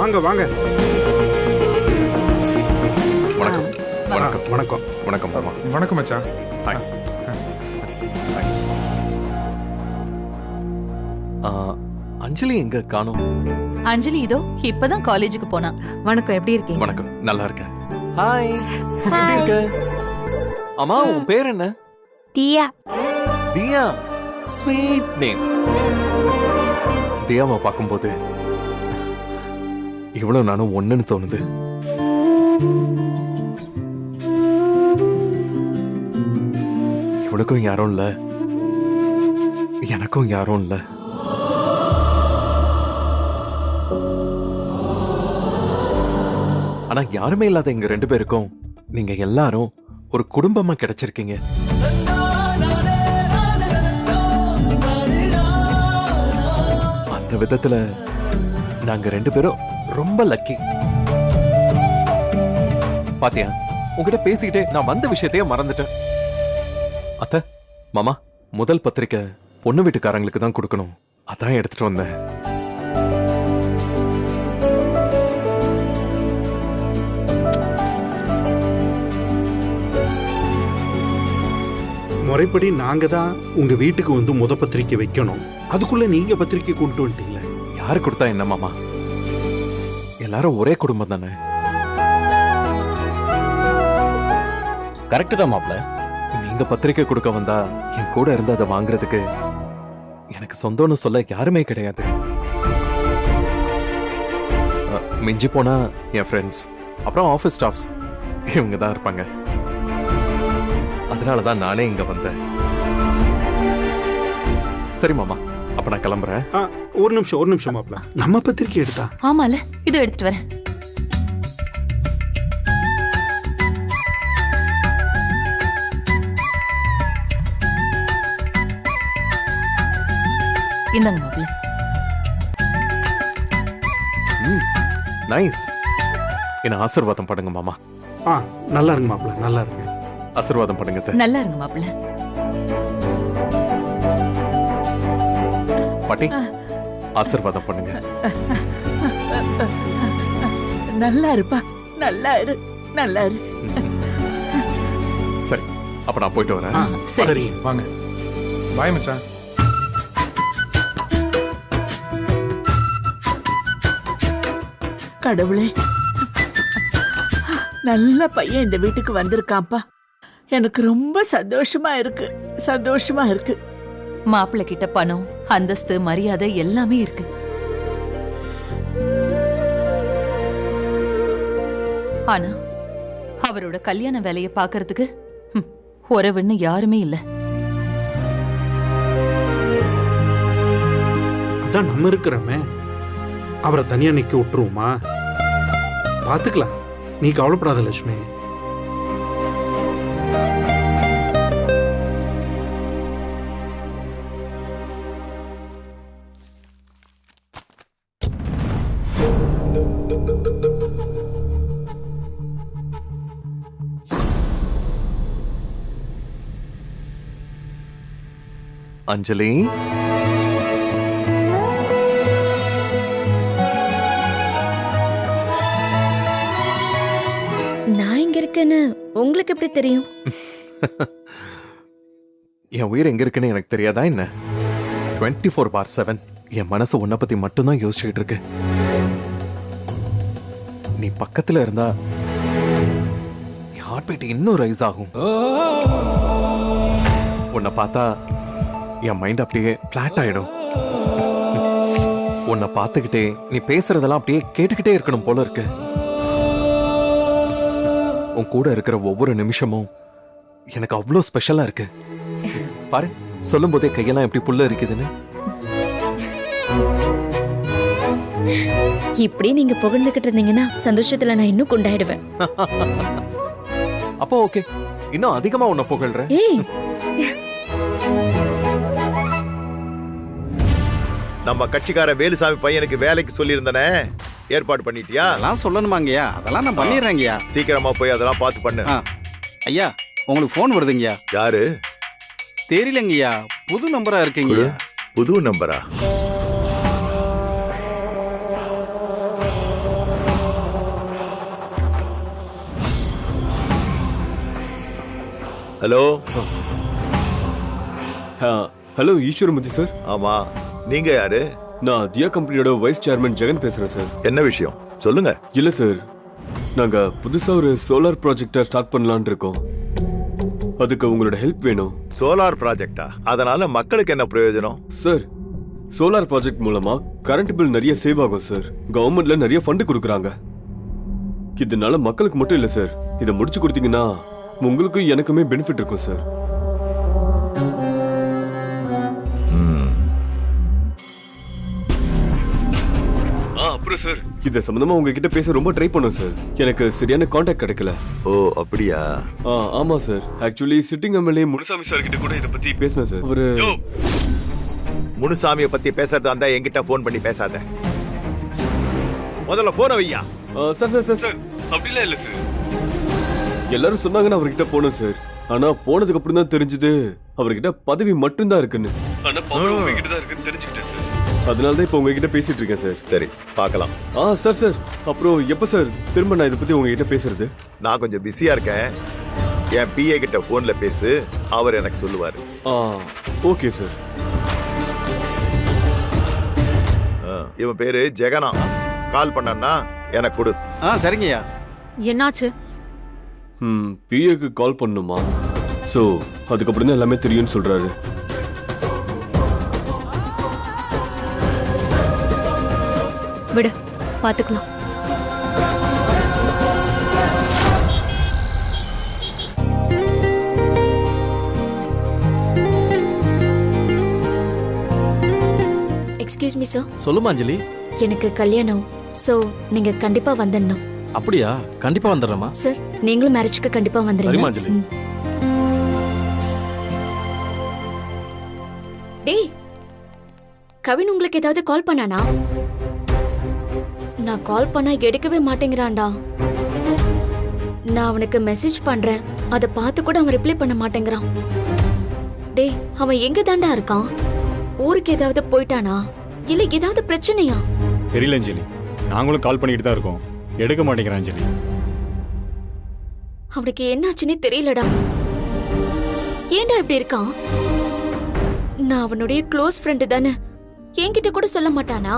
வாங்க வாங்க. வணக்கம். வணக்கம் வணக்கம் வணக்கம் மாமா. வணக்கம் மச்சான். ஹாய். அஞ்சலி எங்க காணோம்? அஞ்சலி இதோ இப்பதான் காலேஜுக்கு போனா. வணக்கம், எப்படி இருக்கீங்க? வணக்கம், நல்லா இருக்கேன். ஹாய், எப்படி இருக்க? அம்மா, உன் பேர் என்ன? தியா. தியா, ஸ்வீட் நேம். தியாவை பார்க்கும்போது இவ்வளவு நானும் ஒண்ணுன்னு தோணுது. இவளுக்கும் யாரும் இல்ல, எனக்கும் யாரும் இல்ல. ஆனா யாருமே இல்லாத எங்க ரெண்டு பேருக்கும் நீங்க எல்லாரும் ஒரு குடும்பமா கிடைச்சிருக்கீங்க. அந்த விதத்துல நாங்க ரெண்டு பேரும் ரொம்ப லக்கி. பாத்தியா, உங்ககிட்ட பேசிக்கிட்டே நான் வந்த விஷயத்தையே மறந்துட்டேன். அத்த, மாமா, முதல் பத்திரிக்கை பொண்ணு வீட்டுக்காரங்களுக்கு தான் கொடுக்கணும், அதான் எடுத்துட்டு வந்தேன். முறைப்படி நாங்க தான் உங்க வீட்டுக்கு வந்து முத பத்திரிக்கை வைக்கணும். அதுக்குள்ள நீங்க பத்திரிக்கை கொண்டு வந்துட்டீங்களே. யாரு கொடுத்தா என்ன மாமா, எல்லாரும் ஒரே குடும்பம் தானே. கரெக்ட் தான் மாப்ள. நீங்க பத்திரிக்கை கொடுக்க வந்தா என் கூட இருந்து அதை வாங்குறதுக்கு எனக்கு சொந்தம்னு சொல்ல யாருமே கிடையாது. மிஞ்சி போனா என் ஃப்ரெண்ட்ஸ், அப்புறம் ஆஃபீஸ் ஸ்டாஃப்ஸ், இவங்க தான் இருப்பாங்க. அதனாலதான் நானே இங்க வந்தேன். சரி மாமா, அப்ப நான் கிளம்புறேன். ஒரு நிமிஷம் மாப்ள, நம்ம பத்திரிக்கை எடுத்தா? ஆமால, இதோ எடுத்துட்டு வரேன். இந்தாங்க மாப்ள. நைஸ். என்ன ஆசீர்வாதம் பண்ணுங்க மாமா. நல்லா இருங்க மாப்ள, நல்லா இருங்க. ஆசீர்வாதம் பண்ணுங்க. நல்லா இருங்க மாப்ள. பாட்டி, ஆசீர்வாதம் பண்ணுங்க. நல்லா இருப்பா, நல்லா இரு, நல்லா இரு. சரி, அப்ப நான் போயிட்டு வரேன். சரி, வாங்க. பாய் மச்சான். கடவுளே, நல்ல பையன் இந்த வீட்டுக்கு வந்திருக்கான்ப்பா. எனக்கு ரொம்ப சந்தோஷமா இருக்கு, சந்தோஷமா இருக்கு. மாப்பிள்ள கிட்ட பணம், அந்தஸ்து, மரியாதை எல்லாமே இருக்கு. ஆனா அவரோட கல்யாண வேலையை பாக்குறதுக்கு உறவுன்னு யாருமே இல்ல. அதான் நம்ம இருக்கிறோமே, அவரை தனியா நிக்க விட்டுருவோமா? பாத்துக்கலாம், நீ கவலைப்படாத லட்சுமி. அஞ்சலி, நான் இங்க இருக்கேன்னு உங்களுக்கு எப்படி தெரியும்? என் உயிர் எங்க இருக்குன்னு எனக்கு தெரியாதா என்ன? 24/7 என் மனசு உன்னை பத்தி மட்டும்தான் யோசிச்சுக்கிட்டு இருக்கு. நீ பக்கத்துல இருந்தா என் ஹார்ட் பீட் இன்னும் ரைஸ் ஆகும். உன்னை பார்த்தா என் மைண்ட் அப்படியே பிளாட் ஆயிடும். உன்னை பார்த்துக்கிட்டே நீ பேசுறதெல்லாம் அப்படியே கேட்டுக்கிட்டே இருக்கணும் போல இருக்கு. உன் கூட இருக்கிற ஒவ்வொரு நிமிஷமும் எனக்கு அவ்வளோ ஸ்பெஷலா இருக்கு. பாரு, சொல்லும் போதே கையெல்லாம் எப்படி புல்ல இருக்குதுன்னு. இப்படி நீங்க புகழ்ந்துகிட்டு இருந்தீங்கன்னா சந்தோஷத்துல நான் இன்னும் கொண்டாடுவேன். அப்போ ஓகே, இன்னும் அதிகமா உன்னை புகழ்றேன். ஏய், நம்ம கட்சிக்கார வேலுசாமி பையனுக்கு வேலைக்கு சொல்லியிருந்தனே, ஏற்பாடு பண்ணிட்டியா? அதெல்லாம் சொல்லணுமாங்கய்யா? அதெல்லாம் நான் பண்ணிடுறேங்கய்யா. சீக்கிரமா போய் அதெல்லாம் பார்த்து பண்ணு. ஐயா, உங்களுக்கு ஃபோன் வருதுங்கய்யா. யாரு? தெரியலங்கய்யா, புது நம்பரா இருக்குங்கய்யா. புது நம்பரா? ஹலோ. Hello Eswaramoorthy sir. ஆமா, நீங்க யாரு? நான் தியா கம்பெனியோட வைஸ் சேர்மன் ஜெகன் பேசுறேன் சார். என்ன விஷயம் சொல்லுங்க. இல்ல சார், நாங்க புதுசா ஒரு சோலார் ப்ராஜெக்டை ஸ்டார்ட் பண்ணலாம்னு இருக்கோம். அதுக்கு உங்களோட ஹெல்ப் வேணும். சோலார் ப்ராஜெக்டா? அதனால மக்களுக்கு என்ன பிரயோஜனம்? சார், சோலார் ப்ராஜெக்ட் மூலமா கரண்ட் பில் நிறைய சேவ் ஆகும் சார். கவர்மெண்ட்ல நிறைய ஃபண்ட் கொடுக்குறாங்க. இதனால மக்களுக்கு மட்டும் இல்ல சார், இதை முடிச்சு கொடுத்தீங்கன்னா உங்களுக்கும் எனக்குமே பெனிஃபிட் இருக்கும் சார். அப்புறம் சார், இத சம்பந்தமா உங்ககிட்ட பேச ரொம்ப ட்ரை பண்ணோம் சார். எனக்கு சரியான கான்டாக்ட் கிடைக்கல. ஓ அப்படியா? ஆமா sir. Actually sitting MLA Munusamy sir கிட்ட கூட இத பத்தி பேசணும் சார். அவரு முனுசாமியை பத்தி பேசுறதா இருந்தா என்கிட்ட போன் பண்ணி பேசாத. முதல்ல போனை வையா. சார் சார் சார் சார், அப்படிலாம் இல்ல சார். எல்லாரும் சொன்னாங்கன்னு அவர்கிட்ட போனோம் சார். ஆனா போனதுக்கு அப்புறம் தான் தெரிஞ்சது அவர்கிட்ட பதவி மட்டும்தான் இருக்குன்னு. ஆனா பவர் உங்ககிட்ட தான் இருக்குன்னு தெரிஞ்சுக்கிட்டேன் சார். அதனாலதான் இப்ப உங்ககிட்ட பேசிட்டு இருக்கேன் சார். சரி, பார்க்கலாம். சார் சார், அப்புறம் எப்ப சார் திரும்ப நான் இதை பத்தி உங்ககிட்ட பேசுறது? நான் கொஞ்சம் பிஸியா இருக்கேன். என் பிஏ கிட்ட போன்ல பேசு, அவர் எனக்கு சொல்லுவாரு. Okay sir. இவன் பேரு ஜெகனா. கால் பண்ணா எனக்கு கொடு. சரிங்கய்யா. என்னாச்சு? பிஏக்கு கால் பண்ணுமா? சோ அதுக்கப்புறம் தான் எல்லாமே தெரியும்னு சொல்றாரு. விடு, பாத்துக்கலாம். Excuse me sir. சொல்லுமா அஞ்சலி. எனக்கு கல்யாணம், சோ நீங்க கண்டிப்பா வந்துடணும். அப்படியா? கண்டிப்பா வந்துடுறேம்மா. சார், நீங்களும் மேரேஜ்க்கு கண்டிப்பா வந்துடுங்க. சரிம்மா அஞ்சலி. டேய், கவின் உங்களுக்கு ஏதாவது கால் பண்ணானா? நான் கால் பண்ணா எடுக்கவே மாட்டேங்கிறான்டா. நான் அவனுக்கு மெசேஜ் பண்றேன், அதை பார்த்து கூட அவன் ரிப்ளை பண்ண மாட்டேங்கிறான். டேய், அவன் எங்க தாண்டா இருக்கான்? ஊருக்கு ஏதாவது போயிட்டானா இல்ல ஏதாவது பிரச்சனையா? தெரியல அஞ்சலி, நாங்களும் கால் பண்ணிட்டு தான் இருக்கோம், எடுக்க மாட்டேங்கிறான் அஞ்சலி. அவனுக்கு என்னாச்சுன்னே தெரியலடா. ஏன்டா இப்படி இருக்கான்? நான் அவனுடைய க்ளோஸ் ஃப்ரெண்டு தானே, என்கிட்ட கூட சொல்ல மாட்டானா?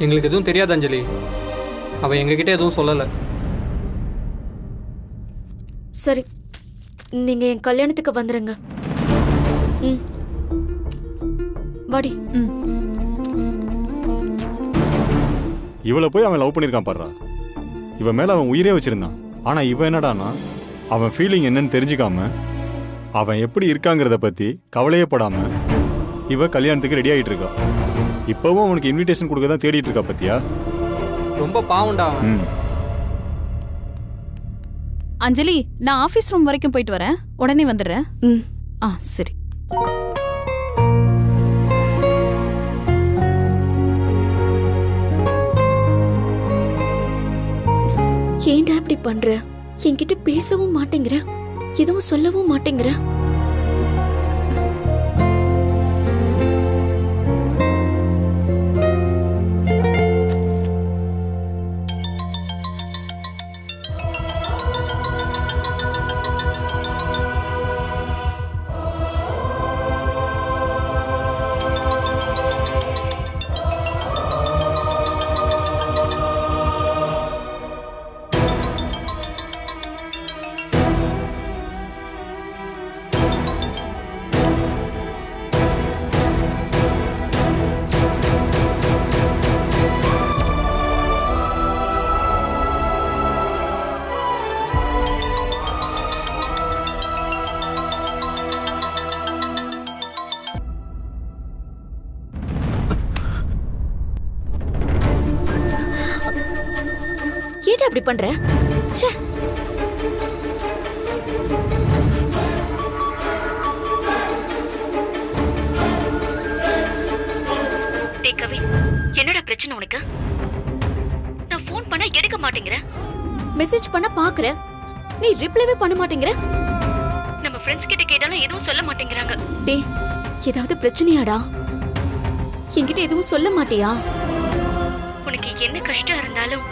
எங்களுக்கு எதுவும் தெரியாது அஞ்சலி, அவன் எங்ககிட்ட எதுவும் சொல்லல. சரி, நீங்க என் கல்யாணத்துக்கு வந்துருங்க. வாடி. இவளை போய் அவன் லவ் பண்ணியிருக்கான் பாடுறா. இவன் மேல அவன் உயிரே வச்சிருந்தான். ஆனா இவன் என்னடானா, அவன் ஃபீலிங் என்னன்னு தெரிஞ்சுக்காம, அவன் எப்படி இருக்காங்கிறத பத்தி கவலையே படாம இவ கல்யாணத்துக்கு ரெடி ஆகிட்டு இருக்கா. இப்பவும் அவனுக்கு இன்விடேஷன் கொடுக்க தான் தேடிட்டு இருக்கா. பத்தியா? ரொம்ப பாவம்டா. அஞ்சலி, நான் ஆபீஸ் ரூம் வரைக்கும் போயிட்டு வரேன், உடனே வந்துடுறேன். சரி. ஏன்டா இப்படி பண்ற? என்கிட்ட பேசவும் மாட்டேங்கிற, எதுவும் சொல்லவும் மாட்டேங்கிற. ஏன்டா இப்படி பண்ற? ச்சே. டேய் கவின், என்னடா பிரச்சனை உனக்கு? நான் ஃபோன் பண்ணா எடுக்க மாட்டேங்கிற, மெசேஜ் பண்ண பாக்குற, நீ ரிப்ளைவே பண்ண மாட்டேங்கிற. நம்ம ஃப்ரெண்ட்ஸ் கிட்ட கேட்டாலும் எதுவும் சொல்ல மாட்டேங்கிறாங்க. டேய், ஏதாவது பிரச்சனையாடா? என்கிட்ட எதுவும் சொல்ல மாட்டியா? உனக்கு என்ன கஷ்டம் இருந்தாலும்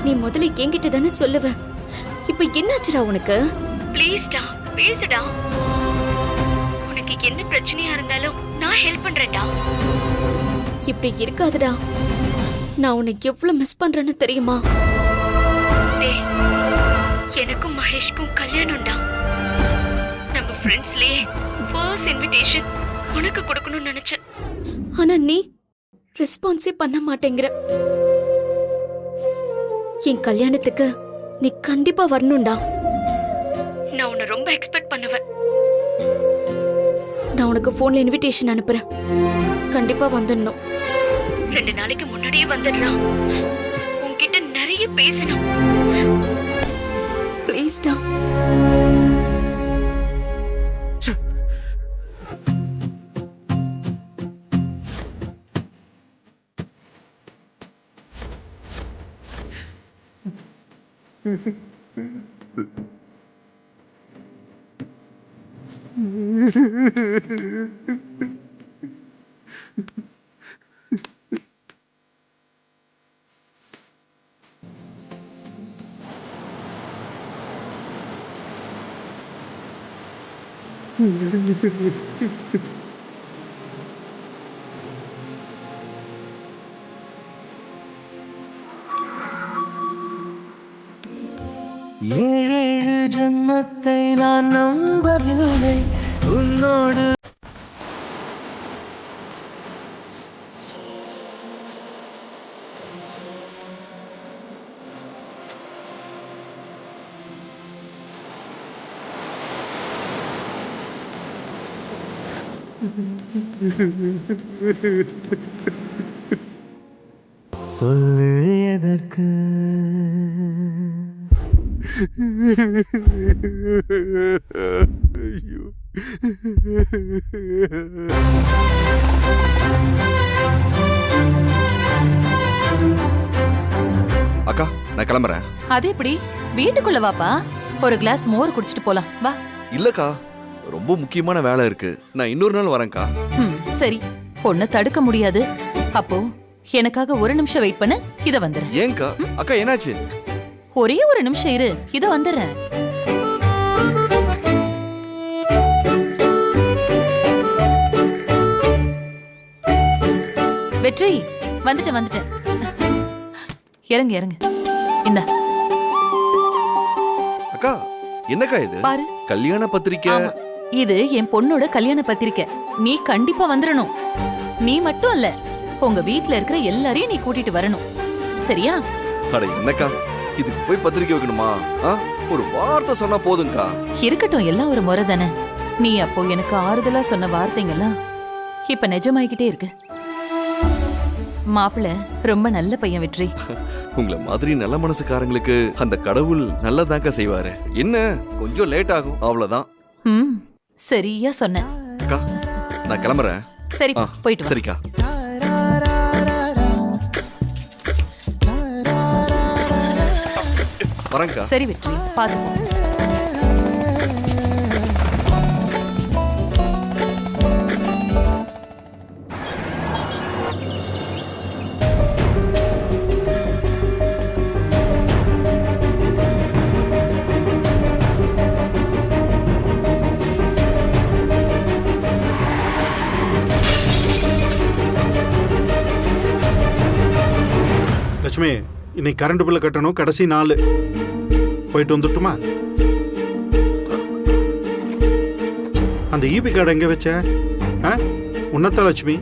நீ முதல்ல என்கிட்ட தானே சொல்லுவ. இப்ப என்னாச்சுடா உனக்கு? ப்ளீஸ்டா, பேசுடா. உனக்கு என்ன பிரச்சனையா இருந்தாலும் நான் ஹெல்ப் பண்றேன்டா. இப்படி இருக்காதுடா. நான் உனக்கு எவ்வளவு மிஸ் பண்றேன்னு தெரியுமா? டேய், எனக்கும் மகேஷ்க்கும் கல்யாணம்டா. நம்ம ஃப்ரெண்ட்ஸ்லயே ஃபர்ஸ்ட் இன்விடேஷன் உனக்கு கொடுக்கணும்னு நினைச்சேன். ஆனா நீ ரெஸ்பான்ஸே பண்ண மாட்டேங்கிற. என் கல்யாணத்துக்கு நீ கண்டிப்பா வரணும்டா. நான் உன்னை ரொம்ப எக்ஸ்பெக்ட் பண்ணுவேன். நான் உனக்கு போன்ல இன்விடேஷன் அனுப்புறேன். கண்டிப்பா வந்துடணும். 2 நாளைக்கு முன்னாடியே வந்துடுறான். உன்கிட்ட நிறைய பேசணும். ப்ளீஸ்டா. ஏழு ஜன்மத்தை நான் நம்பவில்லை உன்னோடு. சொல்லு எதற்கு? ஐயோ. அக்கா நான் கிளம்புறேன். அது எப்படி? வீட்டுக்குள்ள வாப்பா. ஒரு கிளாஸ் மோர் குடிச்சிட்டு போலாம் வா. இல்லக்கா ரொம்ப முக்கியமான வேலை இருக்கு. நான் இன்னொரு நாள் வரேன்க்கா. சரி, பொண்ணை தடுக்க முடியாது. அப்போ எனக்காக ஒரு நிமிஷம் வெயிட் பண்ணு. இத வந்துடுறேன். ஏன்க்கா? அக்கா என்னாச்சு? ஒரே ஒரு நிமிஷம் இரு, இத வந்துடுறேன். வெற்றி, வந்துட்டேன். இறங்கு. இந்த அக்கா என்னக்கா இது? பாரு, கல்யாண பத்திரிக்கை. இது என் பொண்ணோட கல்யாண பத்திரிக்கை. நீ கண்டிப்பா வந்துடணும். நீ மட்டும் இல்ல, உங்க வீட்ல இருக்கிற எல்லாரையும் நீ கூட்டிட்டு வரணும். சரியா? அட என்னக்கா, இதுக்கு போய் பத்திரிக்கை வைக்கணுமா? ஒரு வார்த்தை சொன்னா போதும்க்கா. இருக்கட்டும், எல்லாம் ஒரு முறை தானே. நீ அப்போ எனக்கு ஆறுதலா சொன்ன வார்த்தைங்கெல்லாம் இப்ப நிஜமாயிக்கிட்டே இருக்கு. மாப்பிள்ள ரொம்ப நல்ல பையன் வெற்றி. உங்களை மாதிரி நல்ல மனசுக்காரங்களுக்கு அந்த கடவுள் நல்லதாக்கா செய்வாரு. என்ன கொஞ்சம் லேட் ஆகும், அவ்வளவுதான். சரியா சொன்ன. அக்கா நான் கிளம்புறேன். சரி, போயிட்டு வா. சரிக்கா. வரேன்க்கா. சரி வெற்றி, பாத்து. லட்சுமி, இன்னைக்கு கரண்ட் பில்ல கட்டணும். கடைசி நாள். போயிட்டு வந்துட்டுமா? அந்த ஈபி கார்டு எங்க வச்ச? உன்னத்த லட்சுமி.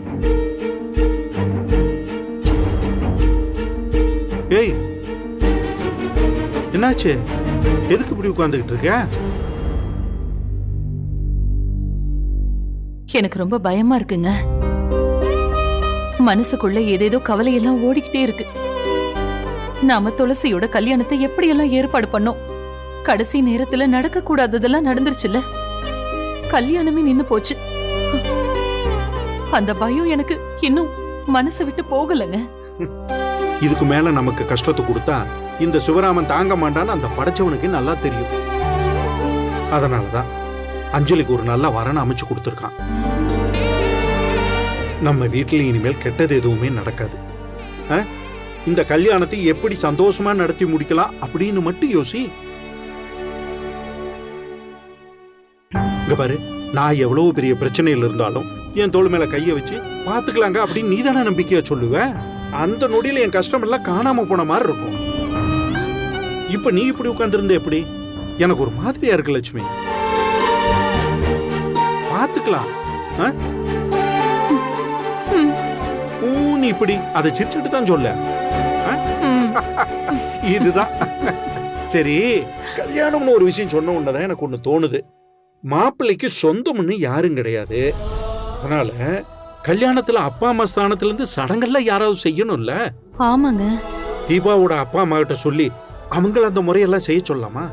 ஏய், என்னாச்சு? எதுக்கு இப்படி உட்கார்ந்துகிட்டு இருக்க? எனக்கு ரொம்ப பயமா இருக்குங்க. மனசுக்குள்ள ஏதேதோ கவலையெல்லாம் ஓடிக்கிட்டே இருக்கு. நாம துளசியோட கல்யாணத்தை எப்படியெல்லாம் ஏற்பாடு பண்ணோம். கடைசி நேரத்துல நடக்க கூடாததெல்லாம் நடந்துருச்சுல்ல. கல்யாணமே நின்னு போச்சு. அந்த பயம் எனக்கு இன்னும் மனசை விட்டு போகலங்க. இதுக்கு மேல நமக்கு கஷ்டத்தை கொடுத்தா இந்த சிவராமன் தாங்க மாட்டான்னு அந்த படைச்சவனுக்கு நல்லா தெரியும். அதனாலதான் அஞ்சலிக்கு ஒரு நல்ல வரன் அமைச்சு கொடுத்துருக்கான். நம்ம வீட்டில் இனிமேல் கெட்டது எதுவுமே நடக்காது. இந்த கல்யாணத்தை எப்படி சந்தோஷமா நடத்தி முடிக்கலாம் அப்படின்னு மட்டும் யோசி. இங்க பாரு, நான் எவ்வளவு பெரிய பிரச்சனையில இருந்தாலும் என் தோள் மேல கைய வச்சு பாத்துக்கலாங்க அப்படின்னு நீதானே நம்பிக்கையா சொல்லுவ. அந்த நொடியில என் கஷ்டம் எல்லாம் காணாம போன மாதிரி இருக்கும். இப்ப நீ இப்படி உட்கார்ந்திருந்த எப்படி? எனக்கு ஒரு மாதிரியா இருக்கு லட்சுமி. பாத்துக்கலாம். நீ இப்படி அதை சிரிச்சுட்டு தான் சொல்ல. இதுதான் சரி. கல்யாணம்னு ஒரு விஷயம் சொன்ன உடனே எனக்கு ஒண்ணு தோணுது. மாப்பிள்ளைக்கு சொந்தம்னு யாரும் கிடையாது. அதனால கல்யாணத்துல அப்பா அம்மா ஸ்தானத்துல இருந்து சடங்கெல்லாம் யாராவது செய்யணும்ல. ஆமாங்க. தீபாவோட அப்பா அம்மா கிட்ட சொல்லி அவங்கள அந்த முறையெல்லாம் செய்ய சொல்லலாமா?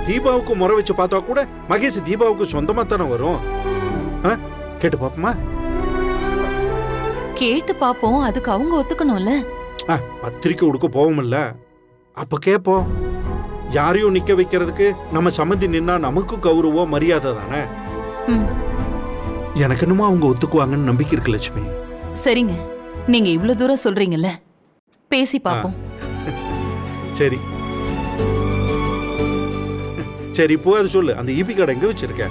தீபாவுக்கு முறை வச்சு பார்த்தா கூட மகேஷ் தீபாவுக்கு சொந்தமா தானே வரும். கேட்டு பாப்போமா? கேட்டு பாப்போம். அதுக்கு அவங்க ஒத்துக்கணும்ல. பத்திரிக்கை கொடுக்க போவோம்ல, அப்ப கேப்போம். யாரையும் நிக்க வைக்கிறதுக்கு நம்ம சம்மந்தி நின்னா நமக்கு கௌரவம் மரியாதை தானே. எனக்கு என்னமோ அவங்க ஒத்துக்குவாங்கன்னு நம்பிக்கை இருக்கு லட்சுமி. சரிங்க, நீங்க இவ்வளவு தூரம் சொல்றீங்கல்ல, பேசி பாப்போம். சரி சரி, இப்போ அது சொல்லு. அந்த ஈபி கார்டு எங்க வச்சிருக்க?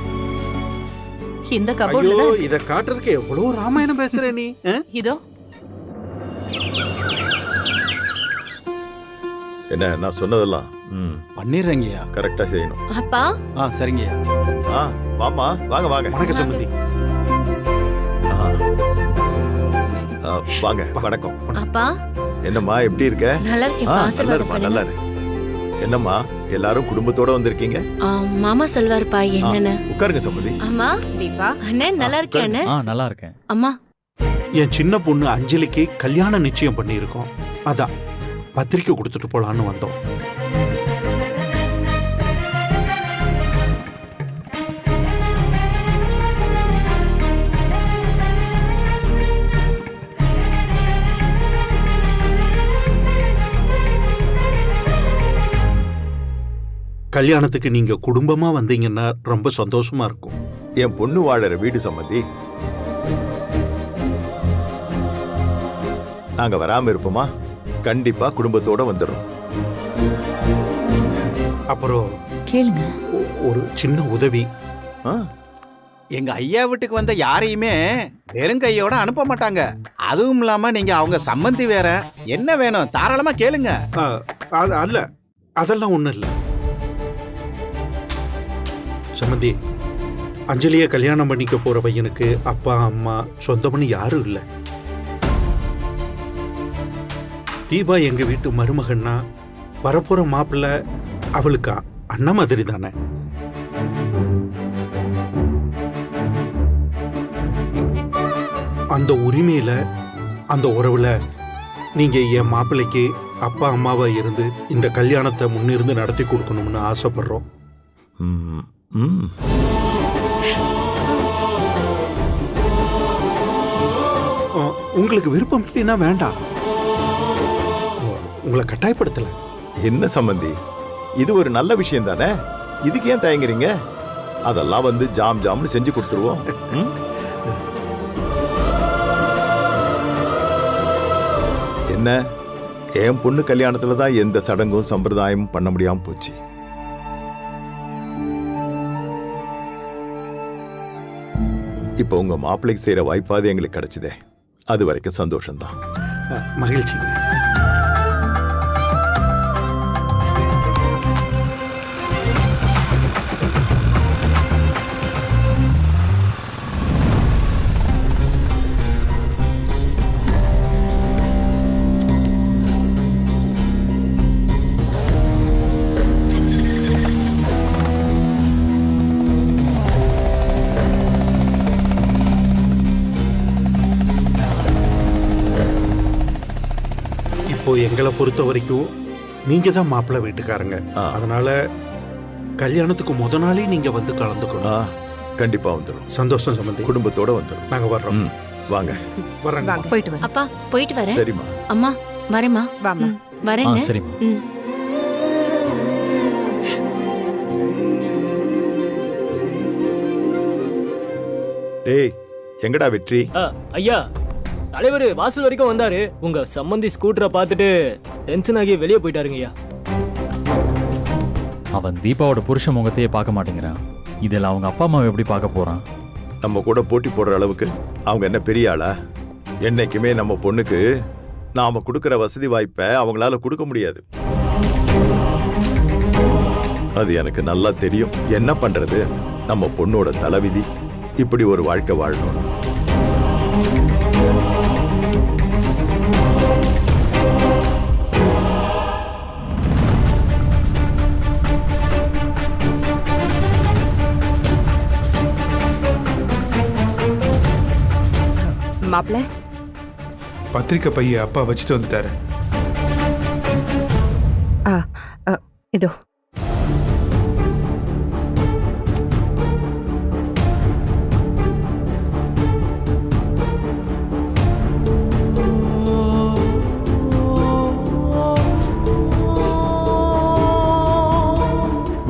இந்த கபோர்ட்ல தான். இத காட்டுறதுக்கு எவ்வளவு ராமாயணம் பேசுற நீ. இதோ. என்ன நான் சொன்னதெல்லாம் பண்ணிடுறேங்கய்யா. கரெக்டா செய்யணும். அப்பா. சரிங்கய்யா. வாமா, வாங்க வாங்க. வணக்கம் சம்பந்தி. வாங்க. வணக்கம். அப்பா. என்னம்மா எப்படி இருக்க? நல்லா இருக்கேன். நல்லா இருக்கு. என்னம்மா எல்லாரும் குடும்பத்தோட வந்திருக்கீங்க? மாமா சொல்வாருப்பா என்னன்னு. உட்காருங்க சம்பந்தி. அம்மா தீபா. அண்ணே நல்லா இருக்கேன். நல்லா இருக்கேன். அம்மா, என் சின்ன பொண்ணு அஞ்சலிக்கு கல்யாணம் நிச்சயம் பண்ணியிருக்கோம். அதான் பத்திரிக்கை கொடுத்துட்டு போலான்னு வந்தோம். கல்யாணத்துக்கு நீங்க குடும்பமா வந்தீங்கன்னா ரொம்ப சந்தோஷமா இருக்கும். என் பொண்ணு வாழற வீடு சம்பந்தி. நாங்க வராம இருப்போமா? கண்டிப்பா குடும்பத்தோட வந்துடுறோம். அப்புறம் கேளுங்க, ஒரு சின்ன உதவி. எங்க ஐயா வீட்டுக்கு வந்த யாரையுமே வெறுங்கையோட அனுப்ப மாட்டாங்க. அதுவும் இல்லாம நீங்க அவங்க சம்மந்தி வேற. என்ன வேணும் தாராளமா கேளுங்க. அல்ல, அதெல்லாம் ஒண்ணும் இல்ல சம்பந்தி. அஞ்சலிய கல்யாணம் பண்ணிக்க போற பையனுக்கு அப்பா அம்மா சொந்தம்னு யாரும் இல்ல. தீபா எங்க வீட்டு மருமகன்னா வரப்போற மாப்பிள்ள அவளுக்கு அண்ணா மாதிரி தானே. அந்த உரிமையில, அந்த உறவுல நீங்க என் மாப்பிள்ளைக்கு அப்பா அம்மாவா இருந்து இந்த கல்யாணத்தை முன்னிருந்து நடத்தி கொடுக்கணும்னு ஆசைப்படுறோம். உங்களுக்கு விருப்பம் இல்லைன்னா வேண்டாம். உங்களை கட்டாயப்படுத்தல. என்ன சம்பந்தி, இது ஒரு நல்ல விஷயம் தானே. இதுக்கு ஏன் தயங்குறீங்க? அதெல்லாம் வந்து ஜாம் ஜாம்னு செஞ்சு கொடுத்துருவோம். என்ன, என் பொண்ணு கல்யாணத்துல தான் எந்த சடங்கும் சம்பிரதாயமும் பண்ண முடியாம போச்சு. இப்போ உங்க மாப்பிள்ளைக்கு செய்யற வாய்ப்பாது எங்களுக்கு கிடைச்சதே. அது வரைக்கும் சந்தோஷம்தான். மகிழ்ச்சி. எங்களை பொறுத்த வரைக்கும் நீங்க தான் மாப்பிள்ளை வீட்டுக்காரங்க. அதனால கல்யாணத்துக்கு முத நாளே நீங்க வந்து கலந்துக்கணும். கண்டிப்பா வந்துடும். சந்தோஷம் சம்பந்தி. குடும்பத்தோட வந்துடும். நாங்க வர்றோம். வாங்க. வரேன். போயிட்டு வரேன். அப்பா போயிட்டு வரேன். சரிம்மா. அம்மா வரேம்மா. வாமா. வரேங்க. சரிம்மா. டேய், எங்கடா வெற்றி? ஐயா, தலைவர் வாசல் வரைக்கும் வந்தாரு. உங்க சம்பந்தி ஸ்கூட்டரை பார்த்துட்டு டென்ஷன் ஆகி வெளியே போயிட்டாருங்க ஐயா. அவன் தீபாவோட புருஷ முகத்தையே பார்க்க மாட்டேங்கிறான். இதில் அவங்க அப்பா அம்மாவை எப்படி பார்க்க போறான்? நம்ம கூட போட்டி போடுற அளவுக்கு அவங்க என்ன பெரிய ஆளா? என்னைக்குமே நம்ம பொண்ணுக்கு நாம கொடுக்கிற வசதி வாய்ப்பை அவங்களால கொடுக்க முடியாது. அது எனக்கு நல்லா தெரியும். என்ன பண்றது, நம்ம பொண்ணோட தலைவிதி இப்படி ஒரு வாழ்க்கை வாழணும். மாப்ள, பத்திரிக்கை பைய அப்பா வச்சுட்டு வந்துட்டாரு. இதோ.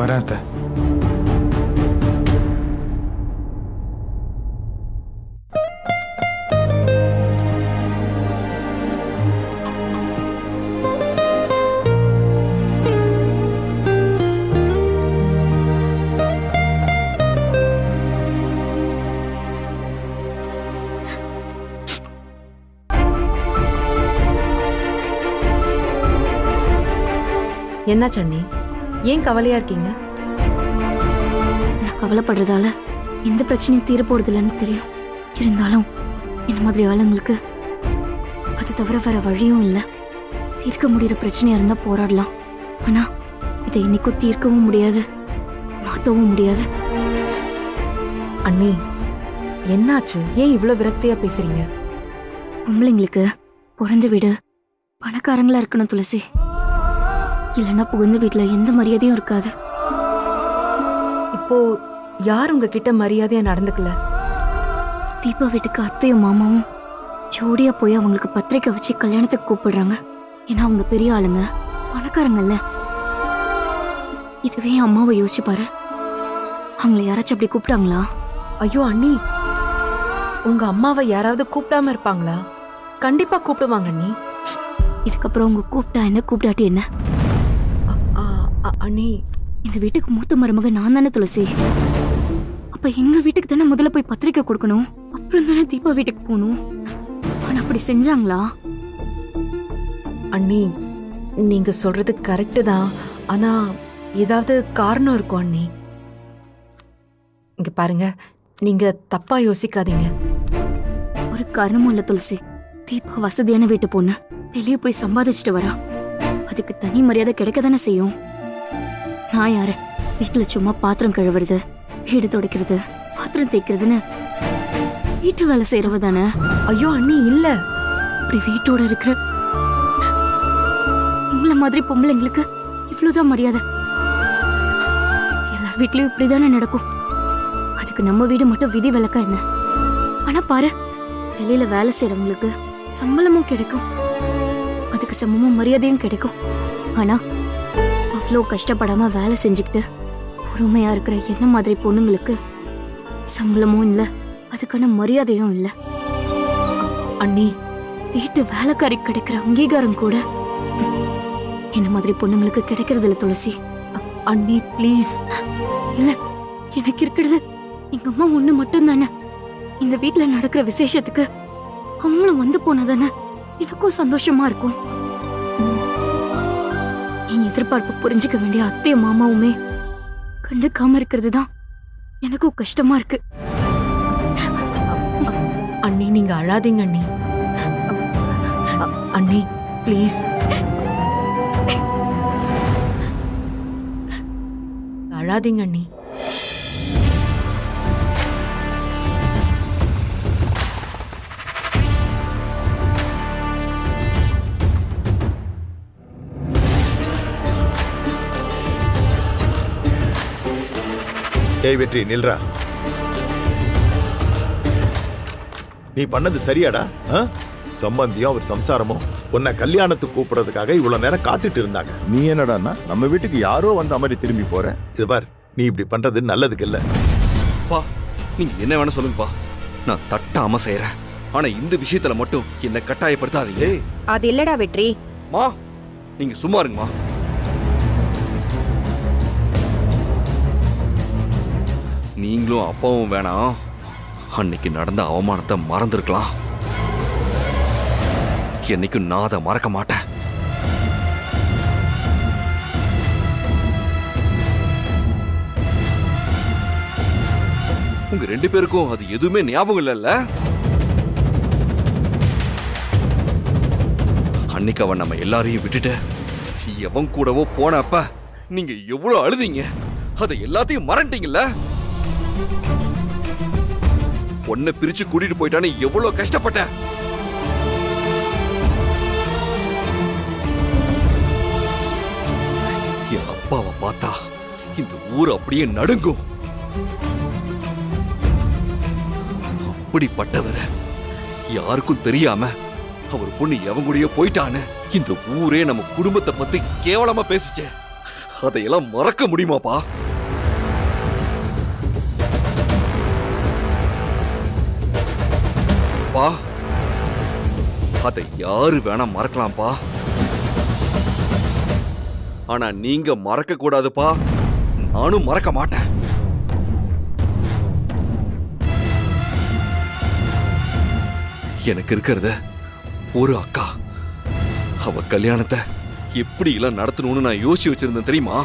வரேன் அத்தை. என்ன சன்னி, ஏன் கவலையா இருக்கீங்க? நான் கவலைப்படுறதால எந்த பிரச்சனையும் தீர போறது இல்லைன்னு தெரியும். இருந்தாலும் இந்த மாதிரி ஆளுங்களுக்கு அது தவிர வேற வழியும் இல்லை. தீர்க்க முடிகிற பிரச்சனையா இருந்தா போராடலாம். ஆனா இதை இன்னைக்கும் தீர்க்கவும் முடியாது, மாத்தவும் முடியாது. அண்ணி, என்னாச்சு? ஏன் இவ்வளவு விரக்தியா பேசுறீங்க? பொம்பளைங்களுக்கு பிறந்த வீடு பணக்காரங்களா இருக்கணும் துளசி. இல்லைன்னா புகுந்த வீட்டுல எந்த மரியாதையும் இருக்காது. இப்போ யார் உங்ககிட்ட மரியாதையா நடந்துக்கல? தீபா வீட்டுக்கு அத்தையும் மாமாவும் ஜோடியா போய் அவங்களுக்கு பத்திரிக்கை வச்சு கல்யாணத்துக்கு கூப்பிடுறாங்க. ஏன்னா அவங்க பெரிய ஆளுங்க, பணக்காரங்கல்ல. இதுவே அம்மாவை யோசிச்சு பாரு. அவங்கள யாராச்சும் அப்படி கூப்பிட்டாங்களா? ஐயோ அண்ணி, உங்க அம்மாவை யாராவது கூப்பிடாம இருப்பாங்களா? கண்டிப்பா கூப்பிடுவாங்க அண்ணி. இதுக்கப்புறம் உங்க கூப்பிட்டா என்ன, கூப்பிடாட்டி என்ன? அண்ணி, இந்த வீட்டுக்கு மூத்த மருமக நான் தானே துளசி. அப்ப எங்க வீட்டுக்கு தானே முதல்ல போய் பத்திரிக்கை கொடுக்கணும், அப்புறம் தானே தீபா வீட்டுக்கு போகணும். ஆனா அப்படி செஞ்சாங்களா? அண்ணி, நீங்க சொல்றது கரெக்டு தான். ஆனா ஏதாவது காரணம் இருக்கும் அண்ணி. இங்க பாருங்க, நீங்க தப்பா யோசிக்காதீங்க. ஒரு காரணமும் இல்ல துளசி. தீபா வசதியான வீட்டு பொண்ணு, வெளியே போய் சம்பாதிச்சுட்டு வரா. அதுக்கு தனி மரியாதை கிடைக்க தானே செய்யும். நான் யாரு? வீட்டுல சும்மா பாத்திரம் கழுவுறது, வீடு துடைக்கிறது, பாத்திரம் தேய்க்கிறதுன்னு வீட்டு வேலை செய்யறவ தானே. ஐயோ அண்ணி, இல்ல. இப்படி வீட்டோட இருக்கிற உங்களை மாதிரி பொம்பளைங்களுக்கு இவ்வளவுதான் மரியாதை. எல்லார் வீட்லயும் இப்படிதானே நடக்கும். அதுக்கு நம்ம வீடு மட்டும் விதி விலக்கா என்ன? ஆனா பாரு, வெளியில வேலை செய்யறவங்களுக்கு சம்பளமும் கிடைக்கும், அதுக்கு சமமா மரியாதையும் கிடைக்கும். ஆனா அவ்வளோ கஷ்டப்படாம வேலை செஞ்சுக்கிட்டு பொறுமையா இருக்கிற என்ன மாதிரி பொண்ணுங்களுக்கு சம்பளமும் இல்ல, அதுக்கான மரியாதையும் இல்ல. அண்ணி, வீட்டு வேலைக்காரி கிடைக்கிற அங்கீகாரம் கூட என்ன மாதிரி பொண்ணுங்களுக்கு கிடைக்கிறது இல்ல துளசி. அண்ணி ப்ளீஸ். இல்ல, எனக்கு இருக்கிறது எங்க அம்மா ஒண்ணு மட்டும் தானே. இந்த வீட்டுல நடக்கிற விசேஷத்துக்கு அவங்களும் வந்து போனாதானே எனக்கும் சந்தோஷமா இருக்கும். என் எதிர்பார்ப்பு புரிஞ்சுக்க வேண்டிய அத்தையும் மாமாவுமே கண்டுக்காம இருக்கிறது தான் எனக்கும் கஷ்டமா இருக்கு. அண்ணி, நீங்க அழாதீங்க அண்ணி. அண்ணி ப்ளீஸ், அழாதீங்க அண்ணி. ஏய் வெற்றி, நில்றா. நீ பண்ணது சரியாடா? சம்பந்தியும் அவர் சம்சாரமும் உன்னை கல்யாணத்துக்கு கூப்பிடுறதுக்காக இவ்வளவு நேரம் காத்துட்டு இருந்தாங்க. நீ என்னடான்னா நம்ம வீட்டுக்கு யாரோ வந்த மாதிரி திரும்பி போற? இது பார், நீ இப்படி பண்றது நல்லதுக்கு இல்ல. பா, நீங்க என்ன வேணா சொல்லுங்கப்பா, நான் தட்டாம செய்யறேன். ஆனா இந்த விஷயத்துல மட்டும் என்ன கட்டாயப்படுத்தாதீங்க. அது இல்லடா வெற்றி. மா, நீங்க சும்மா இருங்கம்மா. நீங்களும் அப்பாவும் வேணாம், அன்னைக்கு நடந்த அவமானத்தை மறந்துருக்கலாம். என்னைக்கும் நான் அதை மறக்க மாட்டேன். உங்க 2 பேருக்கும் அது எதுவுமே ஞாபகம் இல்லைல்ல? அன்னைக்கு அவன் நம்ம எல்லாரையும் விட்டுட்டு எவன் கூடவோ போனப்ப நீங்க எவ்வளவு அழுதீங்க, அதை எல்லாத்தையும் மறந்துட்டீங்கல்ல? பொண்ணை பிரிச்சு கூட்டிட்டு போயிட்டான்னு எவ்வளவு கஷ்டப்பட்ட. என் அப்பாவை பார்த்தா இந்த ஊர் அப்படியே நடுங்கும். அப்படிப்பட்டவர் யாருக்கும் தெரியாம அவர் பொண்ணு எவன் கூடயோ போயிட்டான்னு இந்த ஊரே நம்ம குடும்பத்தை பத்தி கேவலமா பேசிச்சே. அதையெல்லாம் மறக்க முடியுமாப்பா? பா, அதை யாரு வேணா மறக்கலாம்ப்பா. ஆனா நீங்க மறக்க கூடாதுப்பா. நானும் மறக்க மாட்டேன். எனக்கு இருக்கிறத ஒரு அக்கா, அவ கல்யாணத்தை எப்படி எல்லாம் நடத்தணும்னு நான் யோசிச்சு வச்சிருந்தேன் தெரியுமா?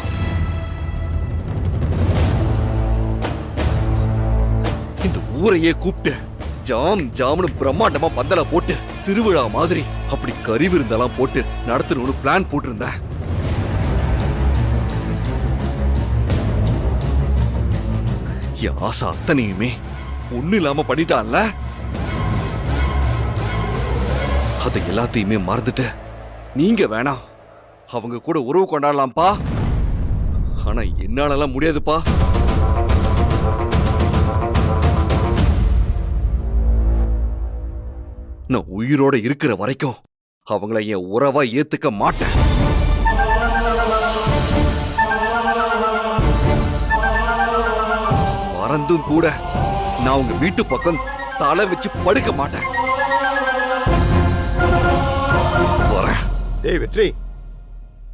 இந்த ஊரையே கூப்பிட்டு ஜாம்னு பிரம்மாண்டமா பந்தல போட்டு திருவிழா மாதிரி அப்படி கறி விருந்தெல்லாம் போட்டு நடத்தணும்னு பிளான் போட்டிருந்தேன். என் ஆசை அத்தனையுமே ஒண்ணு இல்லாம பண்ணிட்டான்ல. அதை எல்லாத்தையுமே மறந்துட்டு நீங்க வேணாம் அவங்க கூட உறவு கொண்டாடலாம்ப்பா. ஆனா என்னாலலாம் முடியாதுப்பா. நான் உயிரோட இருக்கிற வரைக்கும் அவங்கள என் உறவா ஏத்துக்க மாட்டேன். மறந்தும் கூட நான் உங்க வீட்டு பக்கம் தலை வச்சு படுக்க மாட்டேன். வரேன். டேய் வெற்றி.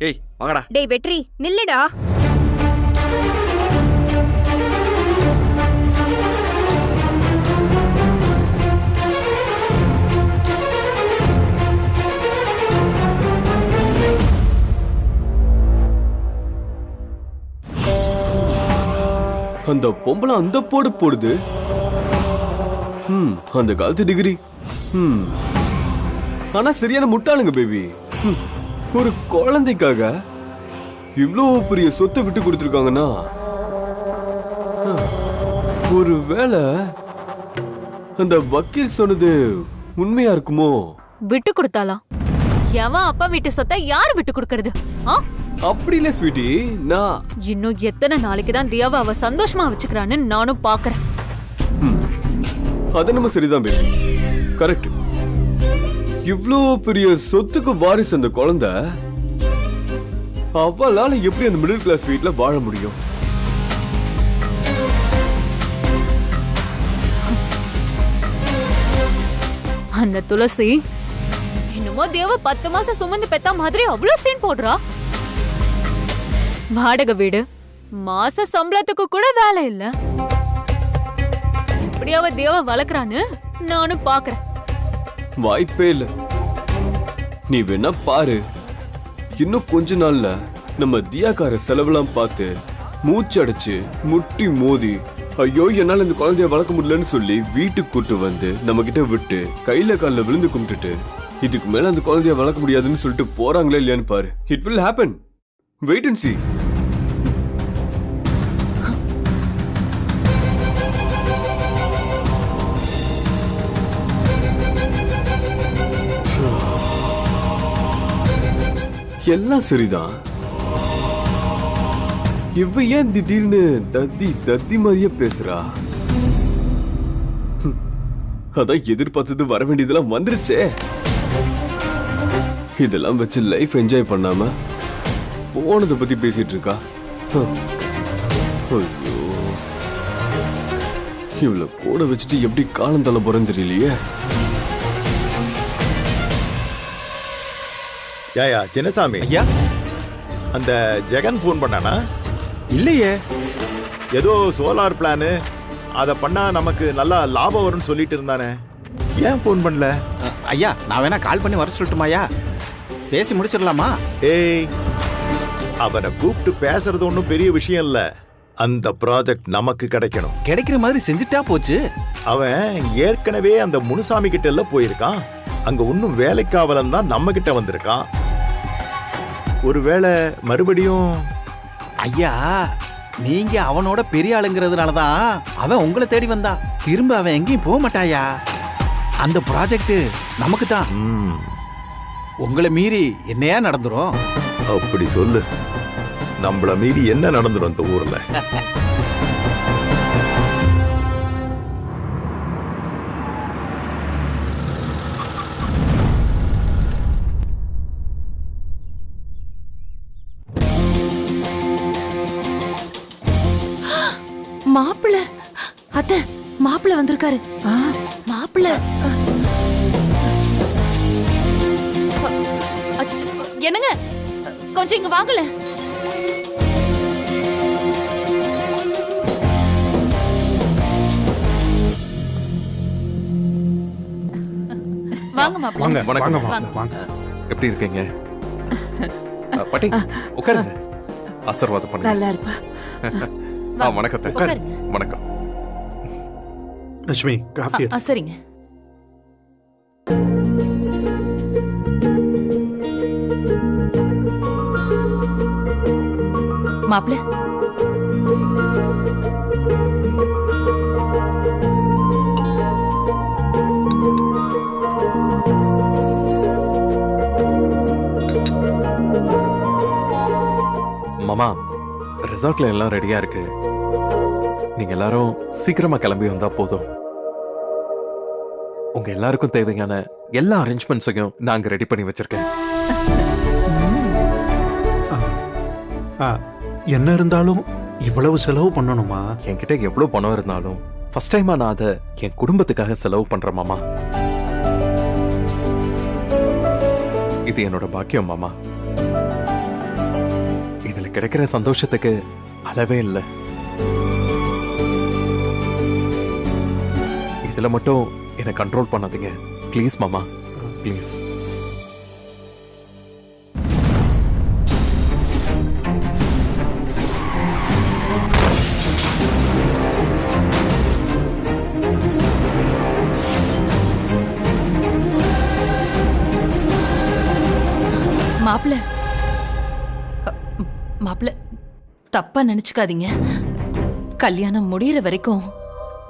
ஏய் வாங்கடா. டேய் வெற்றி நில்லுடா. அந்த பொம்பளை அந்த போடு போடுது. அந்த காலத்து டிகிரி. ஆனா சரியான முட்டாளுங்க பேபி. ஒரு குழந்தைக்காக இவ்வளோ பெரிய சொத்தை விட்டு கொடுத்துருக்காங்கன்னா ஒரு வேளை அந்த வக்கீல் சொன்னது உண்மையா இருக்குமோ? விட்டு கொடுத்தாலாம்? எவன் அப்பா வீட்டு சொத்தை யார் விட்டு கொடுக்கறது? அப்படி இல்ல ஸ்வீட்டி, நான் இன்னும் எத்தனை நாளைக்கு தான் தியாவை அவ சந்தோஷமா வச்சுக்கிறான்னு நானும் பாக்குறேன். அது நம்ம சரிதான் பேபி, கரெக்ட். இவ்ளோ பெரிய சொத்துக்கு வாரிசு அந்த குழந்தை, அவளால எப்படி அந்த மிடில் கிளாஸ் வீட்ல வாழ முடியும்? அந்த துளசி என்னமோ தேவ 10 மாசம் சுமந்து பெத்தா மாதிரி அவ்வளவு சீன் போடுறா. வாடகை வீடு, மாச சம்பளத்துக்கு கூட வேலை இல்ல. இப்படி அவ தேவ வளர்க்கறான்னு நானும் பாக்குறேன். வாய்ப்பே இல்ல. நீ வேணா பாரு, இன்னும் கொஞ்ச நாள்ல நம்ம தியாக்கார செலவெல்லாம் பார்த்து மூச்சடைச்சு முட்டி மோதி ஐயோ என்னால இந்த குழந்தைய வளர்க்க முடியலன்னு சொல்லி வீட்டுக்கு கூட்டு வந்து நம்ம கிட்ட விட்டு கையில காலில் விழுந்து கும்பிட்டுட்டு இதுக்கு மேல அந்த குழந்தைய வளர்க்க முடியாதுன்னு சொல்லிட்டு போறாங்களே இல்லையான்னு பாரு. It will happen. Wait and see. எல்லாம் சரிதான். இவ ஏன் திடீர்னு தத்தி மாதிரியே பேசுறா? அதான் எதிர்பார்த்தது வர வேண்டியதெல்லாம் வந்துருச்சே. இதெல்லாம் வச்சு லைஃப் என்ஜாய் பண்ணாம போனதை பத்தி பேசிட்டு இருக்கா. ஐயோ, இவள கூட வச்சுட்டு எப்படி காலம் தள்ள போறேன்னு தெரியலையே. யாயா சின்னசாமி, ஐயா, அந்த ஜெகன் போன் பண்ணானா? இல்லையே. ஏதோ சோலார் பிளானு அதை பண்ணா நமக்கு நல்லா லாபம் வரும்னு சொல்லிட்டு இருந்தானே, ஏன் ஃபோன் பண்ணல? ஐயா நான் வேணா கால் பண்ணி வர சொல்லட்டுமாயா? பேசி முடிச்சிடலாமா? ஏய், அவனை கூப்பிட்டு பேசுறது ஒன்றும் பெரிய விஷயம் இல்ல. அந்த ப்ராஜெக்ட் நமக்கு கிடைக்கணும். கிடைக்கிற மாதிரி செஞ்சுட்டா போச்சு. அவன் ஏற்கனவே அந்த முனுசாமி கிட்ட எல்லாம் போயிருக்கான். அங்க இன்னும் வேலைக்காவலன் தான் நம்ம கிட்ட வந்திருக்கான். ஒருவேளை மறுபடியும் ஐயா நீங்க அவனோட பெரிய ஆளுங்கிறதுனாலதான் அவன் உங்களை தேடி வந்தா. திரும்ப அவன் எங்கேயும் போக மாட்டாயா. அந்த ப்ராஜெக்ட் நமக்கு தான். உங்களை மீறி என்னையா நடந்துரும்? அப்படி சொல்லு. நம்மள மீறி என்ன நடந்துரும் அந்த ஊர்ல? மாப்பிள்ள அத்தை, மாப்பிள்ள வந்திருக்காரு. மாப்பிள்ள என்னங்க, கொஞ்சம் இங்க வாங்கல. வாங்க மாப்பிள்ள. வாங்க வணக்கம். வாங்க வாங்க. எப்படி இருக்கீங்க? பாட்டி உட்காருங்க, ஆசீர்வாதம் பண்ணுங்க. நல்லா இருப்பா. வணக்கத்தை. உட்காருங்க. வணக்கம். லட்சுமி காஃபி எடு. சரிங்க. மாப்பிள்ள மாமா, ரிசார்ட்ல எல்லாம் ரெடியா இருக்கு. நீங்க எல்லாரும் சீக்கிரமா கிளம்பி வந்தா போதும். உங்க எல்லாருக்கும் தேவையான எல்லா அரேஞ்ச்மெண்ட்ஸையும் நாங்க ரெடி பண்ணி வச்சிருக்கேன். என்ன இருந்தாலும் இவ்வளவு செலவு பண்ணணுமா? என்கிட்ட எவ்வளவு பணம் இருந்தாலும் ஃபர்ஸ்ட் டைமா நான் அதை என் குடும்பத்துக்காக செலவு பண்றேன் மாமா. இது என்னோட பாக்கியம் மாமா. இதுல கிடைக்கிற சந்தோஷத்துக்கு அளவே இல்லை. இதுல மட்டும் என்னை கண்ட்ரோல் பண்ணாதீங்க ப்ளீஸ் மாமா, ப்ளீஸ். மாப்பிள்ள மாப்பிள்ள தப்பா நினைச்சுக்காதீங்க. கல்யாணம் முடியற வரைக்கும்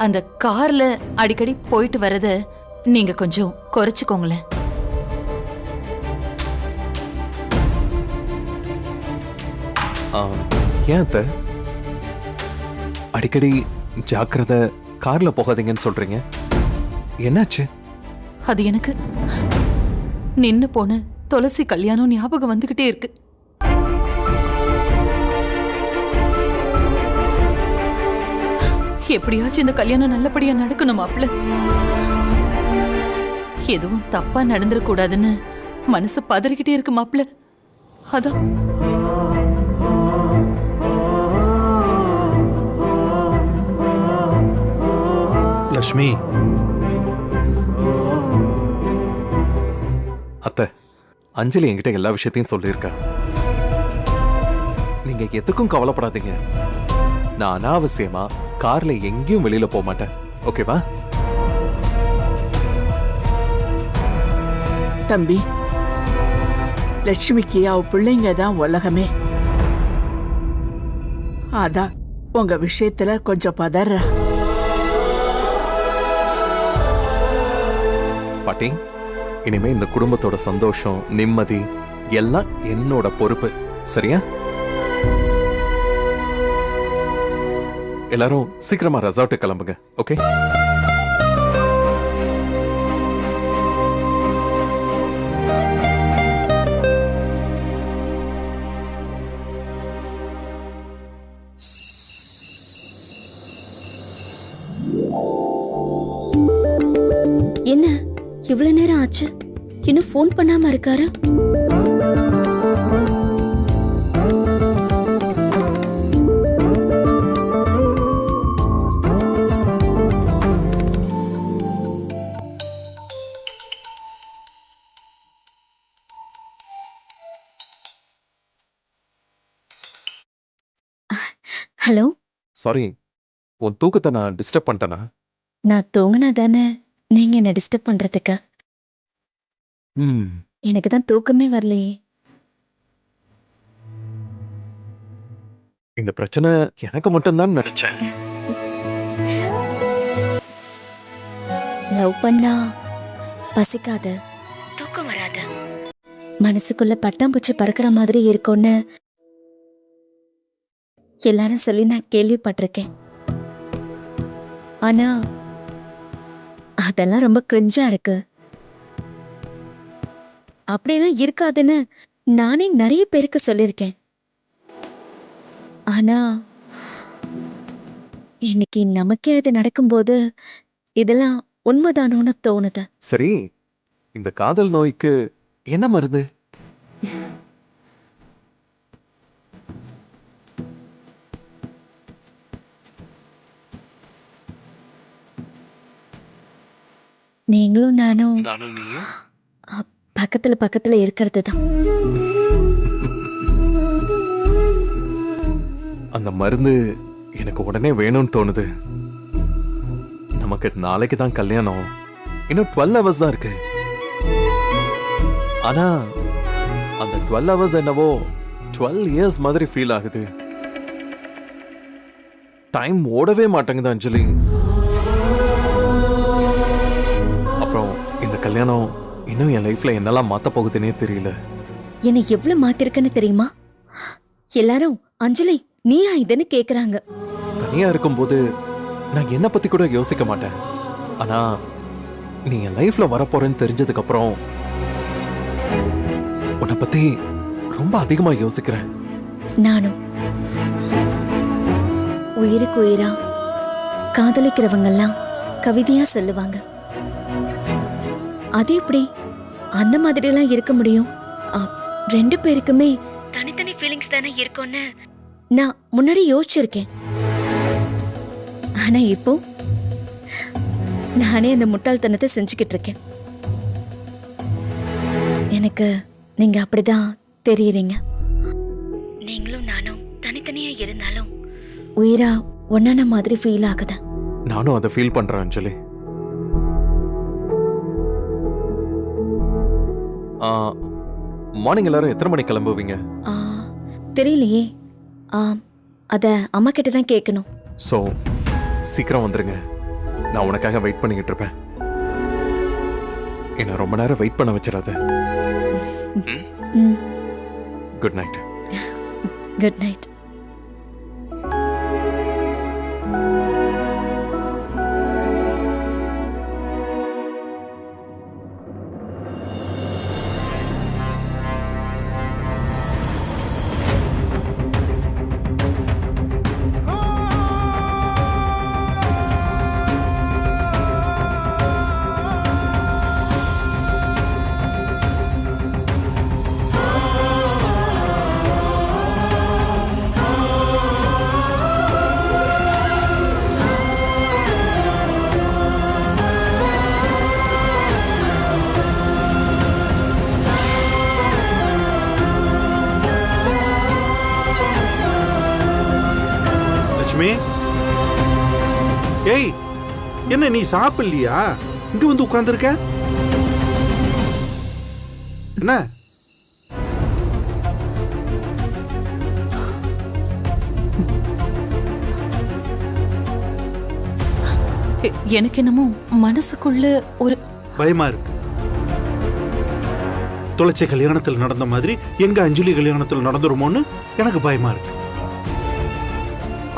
அந்த கார்ல அடிக்கடி போயிட்டு வரத நீங்க கொஞ்சம் குறைச்சுக்கோங்களேன். ஏன் அத்தை அடிக்கடி ஜாக்கிரதை கார்ல போகாதீங்கன்னு சொல்றீங்க? என்னாச்சு? அது எனக்கு நின்னு போன துளசி கல்யாணம் ஞாபகம் வந்துகிட்டே இருக்கு. எப்படியாச்சும் இந்த கல்யாணம் நல்லபடியா நடக்கணும் மாப்பிள்ள. எதுவும் தப்பா நடந்துட கூடாதுன்னு மனசு பதறிக்கிட்டே இருக்கு மாப்பிள்ள. அதான் லட்சுமி. அத்தை, அஞ்சலி என்கிட்ட எல்லா விஷயத்தையும் சொல்லியிருக்கா. நீங்க எதுக்கும் கவலைப்படாதீங்க. நான் அனாவசியமா கார்ல எங்கேயும் வெளியில போக மாட்டேன். ஓகேவா? தம்பி, லட்சுமிக்கு அவ பிள்ளைங்க தான் உலகமே. அதான் உங்க விஷயத்துல கொஞ்சம் பதற. பாட்டி, இனிமே இந்த குடும்பத்தோட சந்தோஷம் நிம்மதி எல்லாம் என்னோட பொறுப்பு. சரியா? எல்லாரும் சீக்கிரமா ரெசார்ட் கிளம்புங்க. ஓகே? என்ன இவ்வளவு நேரம் ஆச்சு, இன்னும் ஃபோன் பண்ணாம இருக்காரு? ஹலோ, சாரி, உன் தூக்கத்தை நான் டிஸ்டர்ப் பண்ணிட்டேனா? நான் தூங்கினா தானே நீங்க என்ன டிஸ்டர்ப் பண்றதுக்கு? ம். எனக்கு தான் தூக்கமே வரலையே. இந்த பிரச்சனை எனக்கு மட்டும்தான் நினைச்சேன். லவ் பண்ணா பசிக்காது, தூக்கம் வராது, மனசுக்குள்ள பட்டாம்பூச்சி பறக்கிற மாதிரி இருக்கும்னு எல்லாரும் சொல்லி நான் கேள்விப்பட்டிருக்கேன். ஆனா அதெல்லாம் ரொம்ப கிரிஞ்சா இருக்கு. அப்படியெல்லாம் இருக்காதுன்னு நானே நிறைய பேருக்கு சொல்லியிருக்கேன். ஆனா இன்னைக்கு நமக்கே இது நடக்கும்போது இதெல்லாம் உண்மைதானோன்னு தோணுது. சரி, இந்த காதல் நோய்க்கு என்ன மருந்து? நீங்களும் நானும் நீயும் பக்கத்துல பக்கத்துல இருக்கிறது தான். அந்த மருந்து எனக்கு உடனே வேணும்னு தோணுது. நமக்கு நாளைக்கு தான் கல்யாணம், இன்னும் 12 ஹவர்ஸ் தான் இருக்கு. ஆனா அந்த 12 ஹவர்ஸ் என்னவோ 12 இயர்ஸ் மாதிரி ஃபீல் ஆகுது. டைம் ஓடவே மாட்டேங்குது அஞ்சலி. அப்புறம் இந்த கல்யாணம் இன்னும் என் லைஃப்ல என்னெல்லாம் மாத்த போகுதுன்னே தெரியல. என்னை எவ்வளவு மாத்திருக்கன்னு தெரியுமா? எல்லாரும் அஞ்சலி நீயா இதுன்னு கேக்குறாங்க. தனியா இருக்கும்போது நான் என்ன பத்தி கூட யோசிக்க மாட்டேன். ஆனா நீ என் லைஃப்ல வரப்போறேன்னு தெரிஞ்சதுக்கு அப்புறம் உன்னை பத்தி ரொம்ப அதிகமா யோசிக்கிறேன். நானும் உயிருக்கு உயிரா காதலிக்கிறவங்கெல்லாம் கவிதையா சொல்லுவாங்க. அது எப்படி அந்த மாதிரி எல்லாம் இருக்க முடியும்? ரெண்டு பேருக்குமே தனித்தனி ஃபீலிங்ஸ் தானே இருக்கும்னு நான் முன்னாடி யோசிச்சிருக்கேன். ஆனா இப்போ நானே அந்த முட்டாள்தனத்தை செஞ்சுக்கிட்டு இருக்கேன். எனக்கு நீங்க அப்படிதான் தெரியுறீங்க. நீங்களும் நானும் தனித்தனியா இருந்தாலும் உயிரா ஒன்னான மாதிரி ஃபீல் ஆகுது. நானும் அதை ஃபீல் பண்றேன் அஞ்சலி. மார்னிங் எல்லாரும் எத்தனை மணிக்கு கிளம்புவீங்க? தெரியலையே, அத அம்மா கிட்ட தான் கேட்கணும். ஸோ சீக்கிரம் வந்துருங்க, நான் உனக்காக வெயிட் பண்ணிக்கிட்டு இருப்பேன். என்ன ரொம்ப நேரம் வெயிட் பண்ண வச்சிடாத. Good night. Good night. Lakshmi, ஏய், என்ன நீ சாப்பிடலையா? இங்க வந்து உட்கார்ந்துருக்க என்ன? எனக்கு என்னமோ மனசுக்குள்ள ஒரு பயமா இருக்கு. துளசி கல்யாணத்தில் நடந்த மாதிரி எங்க அஞ்சலி கல்யாணத்தில் நடந்துருமோன்னு எனக்கு பயமா இருக்கு.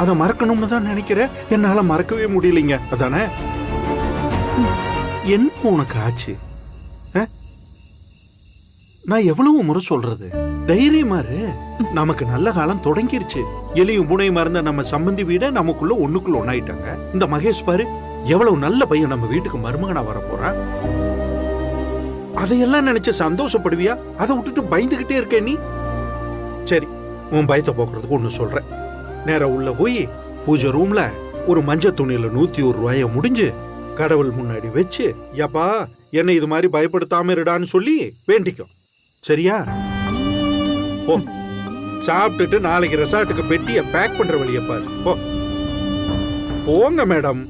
அதை மறக்கணும்னு தான் நினைக்கிறேன், என்னால மறக்கவே முடியலைங்க. அதானே? என்ன உனக்கு ஆச்சு? நான் எவ்வளவு முறை சொல்றது, தைரியமா இரு. நமக்கு நல்ல காலம் தொடங்கிருச்சு. எலியும் பூனையும் மறந்த நம்ம சம்பந்தி வீட நமக்குள்ள ஒண்ணுக்குள்ள ஒண்ணாயிட்டாங்க. இந்த மகேஷ் பாரு, எவ்வளவு நல்ல பையன் நம்ம வீட்டுக்கு மருமகனா வர போறான். அதையெல்லாம் நினைச்சு சந்தோஷப்படுவியா? அதை விட்டுட்டு பயந்துகிட்டே இருக்க நீ. சரி, உன் பயத்தை போக்குறதுக்கு ஒண்ணு சொல்றேன். நேரம் உள்ள போய் பூஜை ரூம்ல ஒரு மஞ்சள் துணியில 101 ரூபாய முடிஞ்சு கடவுள் முன்னாடி வச்சு, யப்பா என்னை இது மாதிரி பயப்படுத்தாம இருடான்னு சொல்லி வேண்டிக்கும். சரியா? போ சாப்பிட்டுட்டு நாளைக்கு ரெசார்ட்டுக்கு பெட்டியை பேக் பண்ற வழியை பாரு. போ போங்க மேடம்.